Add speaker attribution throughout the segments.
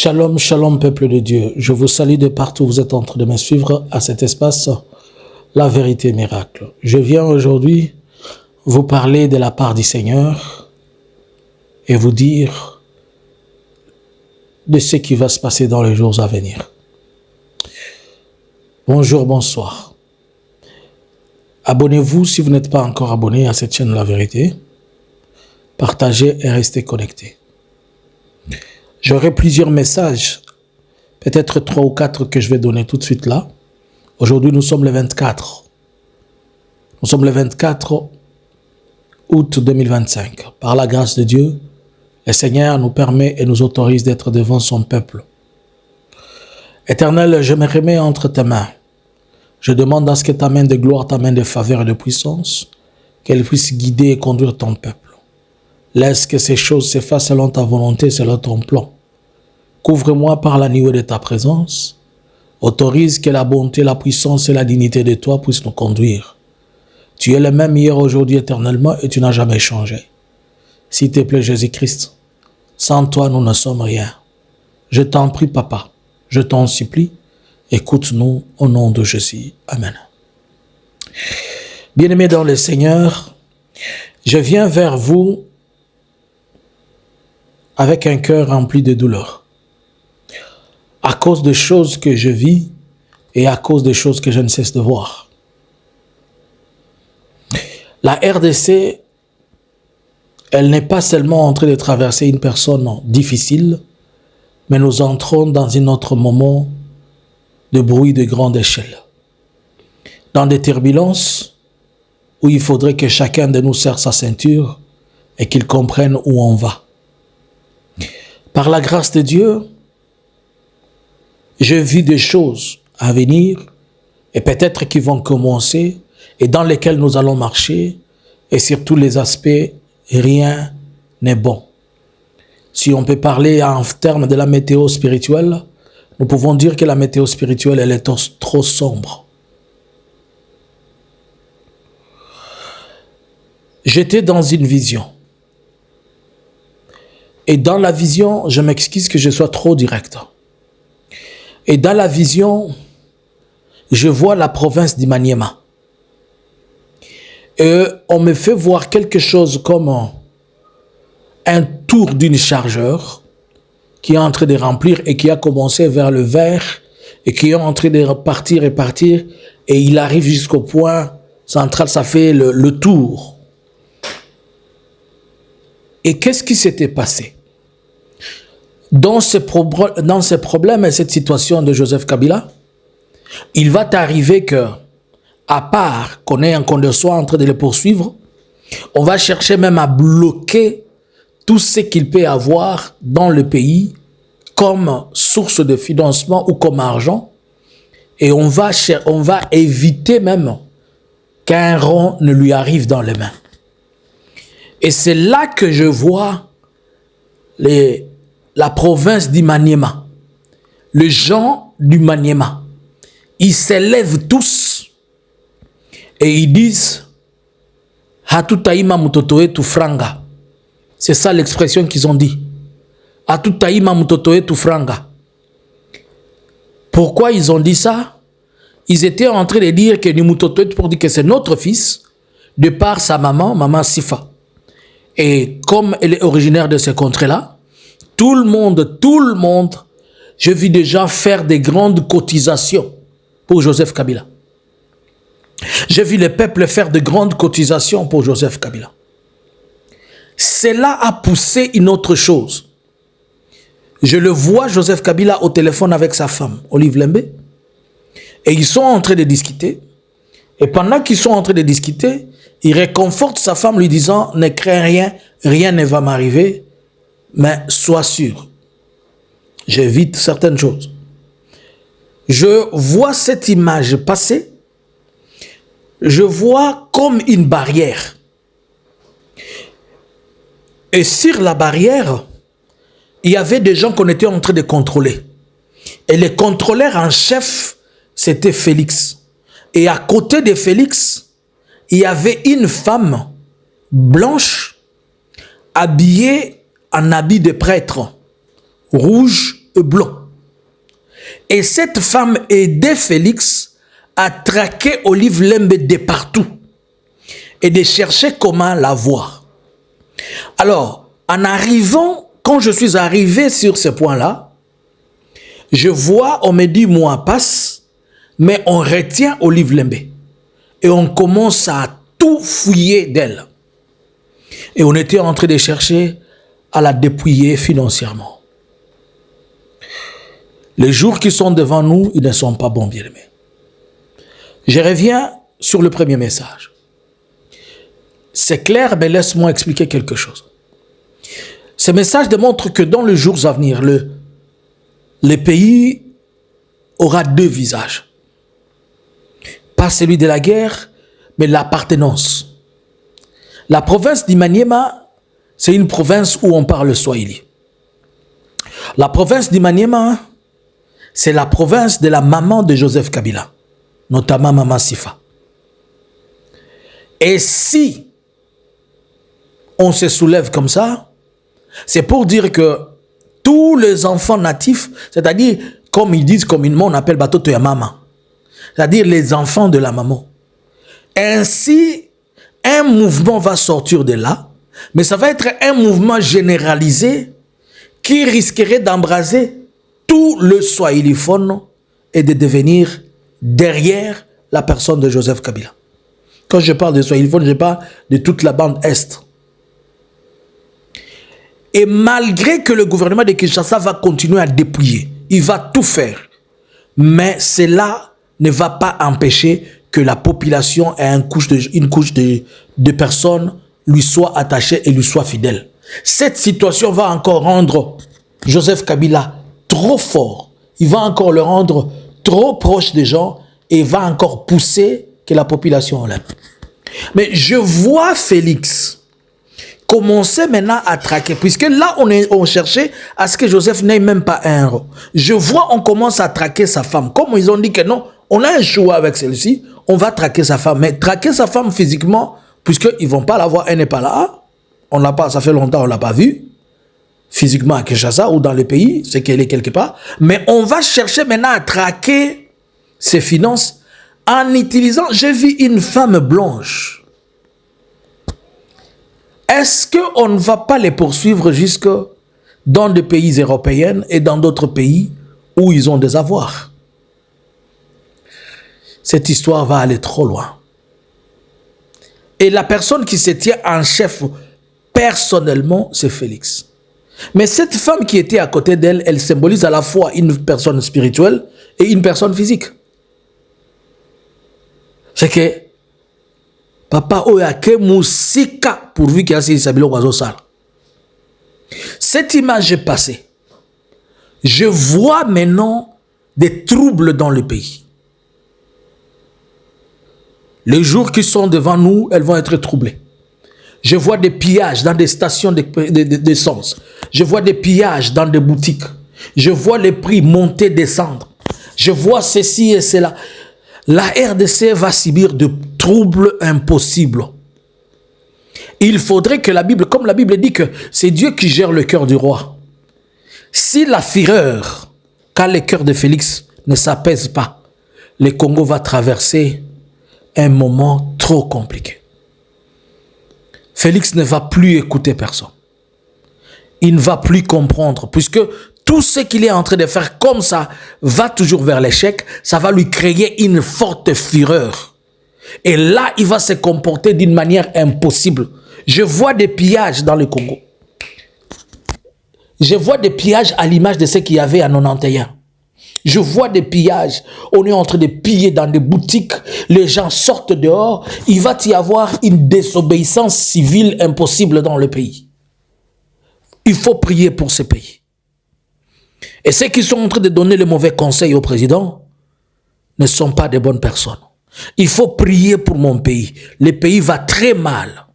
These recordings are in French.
Speaker 1: Shalom, shalom, peuple de Dieu. Je vous salue de partout où vous êtes en train de me suivre à cet espace, la vérité miracle. Je viens aujourd'hui vous parler de la part du Seigneur et vous dire de ce qui va se passer dans les jours à venir. Bonjour, bonsoir. Abonnez-vous si vous n'êtes pas encore abonné à cette chaîne La Vérité. Partagez et restez connectés. J'aurai plusieurs messages, peut-être 3 ou 4 que je vais donner tout de suite là. Aujourd'hui, nous sommes le 24. Nous sommes le 24 août 2025. Par la grâce de Dieu, le Seigneur nous permet et nous autorise d'être devant son peuple. Éternel, je me remets entre tes mains. Je demande à ce que ta main de gloire, ta main de faveur et de puissance, qu'elle puisse guider et conduire ton peuple. Laisse que ces choses se fassent selon ta volonté, selon ton plan. Couvre-moi par la nuée de ta présence. Autorise que la bonté, la puissance et la dignité de toi puissent nous conduire. Tu es le même hier, aujourd'hui, éternellement, et tu n'as jamais changé. S'il te plaît, Jésus-Christ, sans toi, nous ne sommes rien. Je t'en prie, Papa, je t'en supplie, écoute-nous au nom de Jésus. Amen. Bien-aimés dans le Seigneur, je viens vers vous avec un cœur rempli de douleur, à cause des choses que je vis et à cause des choses que je ne cesse de voir. La RDC, elle n'est pas seulement en train de traverser une personne difficile, mais nous entrons dans un autre moment de bruit de grande échelle. Dans des turbulences où il faudrait que chacun de nous serre sa ceinture et qu'il comprenne où on va. Par la grâce de Dieu, je vis des choses à venir et peut-être qui vont commencer et dans lesquelles nous allons marcher et sur tous les aspects, rien n'est bon. Si on peut parler en termes de la météo spirituelle, nous pouvons dire que la météo spirituelle, elle est trop sombre. J'étais dans une vision. Et dans la vision, je m'excuse que je sois trop direct. Et dans la vision, je vois la province d'Imaniema. Et on me fait voir quelque chose comme un tour d'une chargeur qui est en train de remplir et qui a commencé vers le vert et qui est en train de partir et partir et il arrive jusqu'au point central, ça fait le tour. Et qu'est-ce qui s'était passé? Dans ces problèmes et cette situation de Joseph Kabila, il va t'arriver que, à part qu'on soit en train de le poursuivre, on va chercher même à bloquer tout ce qu'il peut avoir dans le pays comme source de financement ou comme argent. Et on va éviter même qu'un rond ne lui arrive dans les mains. Et c'est là que je vois la province d'Imaniema, les gens du Maniema. Ils s'élèvent tous et ils disent « Hatutaima mutotoe tu franga ». C'est ça l'expression qu'ils ont dit. « Hatutaima mutotoe tu franga ». Pourquoi ils ont dit ça? Ils étaient en train de dire que Nimutotoe, pour dire que c'est notre fils, de par sa maman Sifa. Et comme elle est originaire de ce contrées-là, tout le monde, je vis déjà faire des grandes cotisations pour Joseph Kabila. J'ai vu le peuple faire de grandes cotisations pour Joseph Kabila. Cela a poussé une autre chose. Je le vois, Joseph Kabila, au téléphone avec sa femme, Olive Lembe, et ils sont en train de discuter. Et pendant qu'ils sont en train de discuter, il réconforte sa femme lui disant « Ne crains rien, rien ne va m'arriver, mais sois sûr. » J'évite certaines choses. Je vois cette image passer. Je vois comme une barrière. Et sur la barrière, il y avait des gens qu'on était en train de contrôler. Et le contrôleur en chef, c'était Félix. Et à côté de Félix, il y avait une femme blanche habillée en habit de prêtre, rouge blanc. Et cette femme aidait Félix à traquer Olive Lembe de partout et de chercher comment la voir. Alors, en arrivant, quand je suis arrivé sur ce point-là, je vois, on me dit, moi, passe, mais on retient Olive Lembe. Et on commence à tout fouiller d'elle. Et on était en train de chercher à la dépouiller financièrement. Les jours qui sont devant nous, ils ne sont pas bons, bien-aimés. Je reviens sur le premier message. C'est clair, mais laisse-moi expliquer quelque chose. Ce message démontre que dans les jours à venir, le pays aura deux visages. Pas celui de la guerre, mais l'appartenance. La province d'Imaniema, c'est une province où on parle Swahili. La province d'Imaniema, c'est la province de la maman de Joseph Kabila, notamment Maman Sifa. Et si on se soulève comme ça, c'est pour dire que tous les enfants natifs, c'est-à-dire, comme ils disent communément, on appelle Batoto ya Mama, c'est-à-dire les enfants de la maman. Ainsi, un mouvement va sortir de là, mais ça va être un mouvement généralisé qui risquerait d'embraser tout le swahiliphone et de devenir derrière la personne de Joseph Kabila. Quand je parle de swahiliphone, je parle de toute la bande Est. Et malgré que le gouvernement de Kinshasa va continuer à dépouiller, il va tout faire, mais cela ne va pas empêcher que la population ait une couche de personnes lui soit attachée et lui soit fidèle. Cette situation va encore rendre Joseph Kabila trop fort. Il va encore le rendre trop proche des gens et va encore pousser que la population l'aime. Mais je vois Félix commencer maintenant à traquer, puisque là on cherchait à ce que Joseph n'ait même pas un héros. Je vois on commence à traquer sa femme. Comme ils ont dit que non, on a un choix avec celle-ci, on va traquer sa femme. Mais traquer sa femme physiquement, puisqu'ils ne vont pas la voir, elle n'est pas là. On l'a pas, ça fait longtemps on ne l'a pas vue. Physiquement à Kinshasa ou dans le pays, c'est qu'elle est quelque part. Mais on va chercher maintenant à traquer ses finances en utilisant, j'ai vu une femme blanche. Est-ce qu'on ne va pas les poursuivre jusque dans des pays européens et dans d'autres pays où ils ont des avoirs? Cette histoire va aller trop loin. Et la personne qui se tient en chef personnellement, c'est Félix. Mais cette femme qui était à côté d'elle, elle symbolise à la fois une personne spirituelle et une personne physique. C'est que papa oyake musika pourvu qu'il y a ces sabilo wazosal. Cette image est passée. Je vois maintenant des troubles dans le pays. Les jours qui sont devant nous, elles vont être troublées. Je vois des pillages dans des stations d'essence. Je vois des pillages dans des boutiques. Je vois les prix monter, descendre. Je vois ceci et cela. La RDC va subir de troubles impossibles. Il faudrait que la Bible, comme la Bible dit que c'est Dieu qui gère le cœur du roi. Si la fureur, quand le cœur de Félix ne s'apaise pas, le Congo va traverser un moment trop compliqué. Félix ne va plus écouter personne. Il ne va plus comprendre, puisque tout ce qu'il est en train de faire comme ça va toujours vers l'échec. Ça va lui créer une forte fureur. Et là, il va se comporter d'une manière impossible. Je vois des pillages dans le Congo. Je vois des pillages à l'image de ce qu'il y avait en 91. Je vois des pillages. On est en train de piller dans des boutiques. Les gens sortent dehors. Il va y avoir une désobéissance civile impossible dans le pays. Il faut prier pour ce pays. Et ceux qui sont en train de donner le mauvais conseil au président ne sont pas des bonnes personnes. Il faut prier pour mon pays. Le pays va très mal.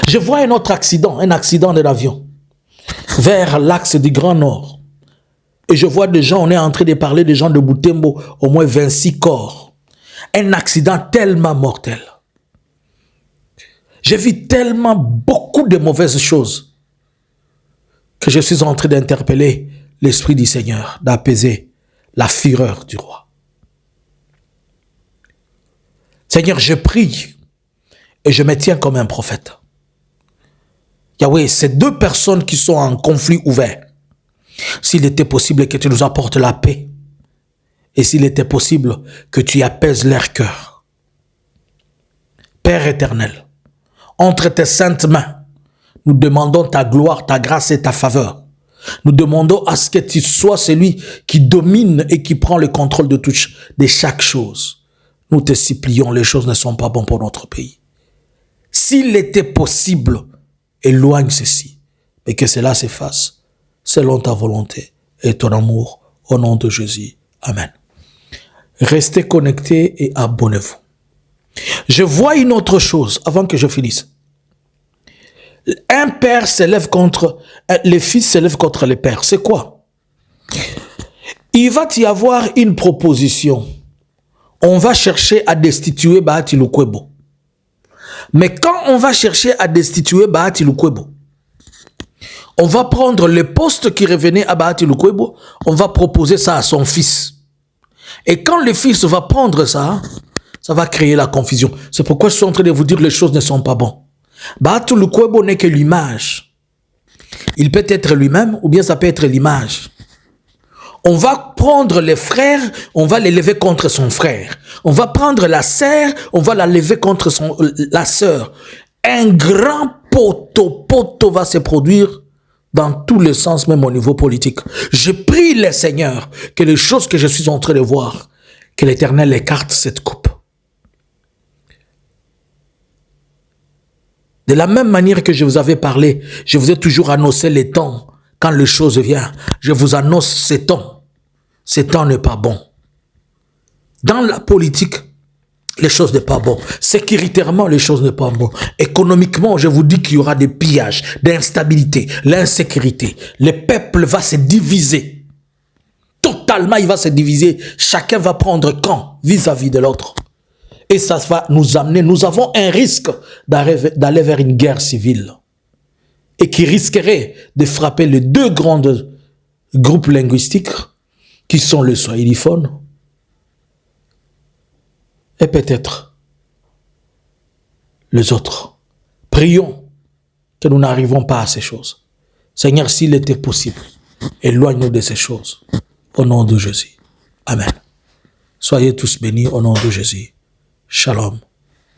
Speaker 1: Je vois un autre accident, un accident de l'avion vers l'axe du Grand Nord. Et je vois des gens, on est en train de parler des gens de Butembo, au moins 26 corps. Un accident tellement mortel. J'ai vu tellement beaucoup de mauvaises choses que je suis en train d'interpeller l'Esprit du Seigneur d'apaiser la fureur du roi. Seigneur, je prie et je me tiens comme un prophète. Yahweh, ces deux personnes qui sont en conflit ouvert, s'il était possible que tu nous apportes la paix et s'il était possible que tu apaises leur cœur. Père éternel, entre tes saintes mains, nous demandons ta gloire, ta grâce et ta faveur. Nous demandons à ce que tu sois celui qui domine et qui prend le contrôle de chaque chose. Nous te supplions, les choses ne sont pas bonnes pour notre pays. S'il était possible, éloigne ceci, mais que cela s'efface, selon ta volonté et ton amour, au nom de Jésus. Amen. Restez connectés et abonnez-vous. Je vois une autre chose avant que je finisse. Un père s'élève contre, les fils s'élèvent contre les pères. C'est quoi? Il va y avoir une proposition. On va chercher à destituer Bahati Lukwebo. Mais quand on va chercher à destituer Bahati Lukwebo, on va prendre le poste qui revenait à Bahati Lukwebo, on va proposer ça à son fils. Et quand le fils va prendre ça, ça va créer la confusion. C'est pourquoi je suis en train de vous dire que les choses ne sont pas bonnes. Bahati Lukwebo n'est que l'image. Il peut être lui-même ou bien ça peut être l'image. On va prendre les frères, on va les lever contre son frère. On va prendre la sœur, on va la lever contre la sœur. Un grand poteau va se produire dans tous les sens, même au niveau politique. Je prie le Seigneur que les choses que je suis en train de voir, que l'Éternel écarte cette coupe. De la même manière que je vous avais parlé, je vous ai toujours annoncé les temps. Quand les choses viennent, je vous annonce ces temps. Ces temps n'est pas bon. Dans la politique, les choses n'est pas bon. Sécuritairement, les choses n'est pas bon. Économiquement, je vous dis qu'il y aura des pillages, d'instabilité, l'insécurité. Le peuple va se diviser. Totalement, il va se diviser. Chacun va prendre camp vis-à-vis de l'autre. Et ça va nous amener, nous avons un risque d'aller vers une guerre civile. Et qui risquerait de frapper les deux grands groupes linguistiques qui sont le swahiliphone et peut-être les autres. Prions que nous n'arrivons pas à ces choses. Seigneur, s'il était possible, éloigne-nous de ces choses. Au nom de Jésus. Amen. Soyez tous bénis au nom de Jésus. Shalom.